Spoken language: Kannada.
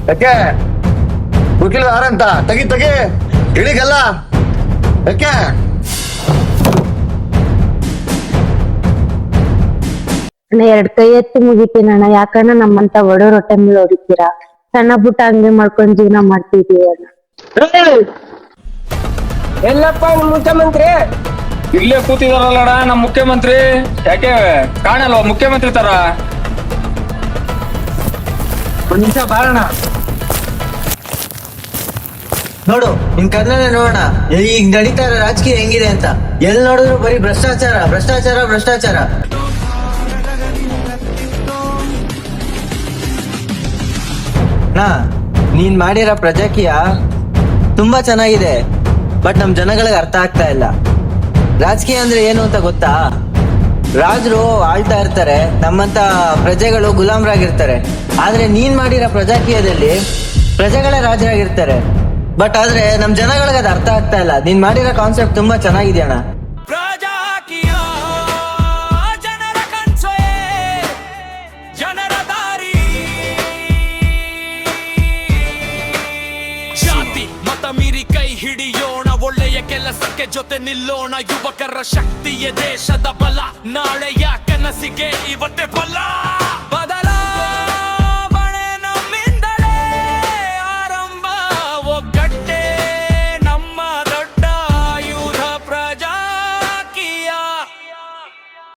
ಯಾಕೆ ಗೊತ್ತಿಲ್ಲ ಯಾರಂತ? ತೆಗಿ ಇಳಿಗಲ್ಲ ಯಾಕೆ? ಎರಡ್ ಕೈ ಎತ್ತಿ ಮುಗಿತೀನಣ್ಣ. ಯಾಕಣ್ಣ ನಮ್ಮಂತ ಬಡವ್ರ ಹೊಟ್ಟೆ ಮೇಲೆ ಹೊಡಿತೀರಾ? ಸಣ್ಣ ಪುಟ್ಟ ಹಂಗೆ ಮಾಡ್ಕೊಂಡ್ ಜೀವನ ಮಾಡ್ತಿದೀವಿ ಅಣ್ಣ. ಎಲ್ಲಪ್ಪ ನಿಮ್ ಮುಖ್ಯಮಂತ್ರಿ? ಇಲ್ಲೇ ಕೂತಿದಾರಲ್ಲಡ ನಮ್ ಮುಖ್ಯಮಂತ್ರಿ. ಯಾಕೆ ಕಾಣಲ್ವಾ ಮುಖ್ಯಮಂತ್ರಿ ತರ? ಒಂದ್ ನಿಮಿಷ ಬಾರಣ. ನೋಡು ನಿನ್ ಕರ್ನಾಟಕ ನೋಡೋಣ ಈಗ ನಡೀತಾ ಇರೋ ರಾಜಕೀಯ ಹೆಂಗಿದೆ ಅಂತ. ಎಲ್ಲಿ ನೋಡಿದ್ರು ಬರೀ ಭ್ರಷ್ಟಾಚಾರ. ನೀನ್ ಮಾಡಿರೋ ಪ್ರಜಾಕೀಯ ತುಂಬಾ ಚೆನ್ನಾಗಿದೆ, ಬಟ್ ನಮ್ ಜನಗಳಿಗೆ ಅರ್ಥ ಆಗ್ತಾ ಇಲ್ಲ. ರಾಜಕೀಯ ಅಂದ್ರೆ ಏನು ಅಂತ ಗೊತ್ತಾ? ರಾಜರು ಆಳ್ತಾ ಇರ್ತಾರೆ, ನಮ್ಮಂತ ಪ್ರಜೆಗಳು ಗುಲಾಮರಾಗಿರ್ತಾರೆ. ಆದ್ರೆ ನೀನ್ ಮಾಡಿರೋ ಪ್ರಜಾಕೀಯದಲ್ಲಿ ಪ್ರಜೆಗಳೇ ರಾಜರಾಗಿರ್ತಾರೆ. ಬಟ್ ಆದ್ರೆ ನಮ್ ಜನಗಳಿಗೆ ಅದು ಅರ್ಥ ಆಗ್ತಾ ಇಲ್ಲ. ನೀನ್ ಮಾಡಿರೋ ಕಾನ್ಸೆಪ್ಟ್ ತುಂಬಾ ಚೆನ್ನಾಗಿದೆಯಣ್ಣ. ಮೀರಿ ಕೈ ಹಿಡಿಯೋಣ, ಒಳ್ಳೆಯ ಕೆಲಸಕ್ಕೆ ಜೊತೆ ನಿಲ್ಲೋಣ. ಯುವಕರ ಶಕ್ತಿಯೇ ದೇಶದ ಬಲ, ನಾಳೆಯ ಕನಸಿಗೆ ಇವತ್ತೇ ಬಲ.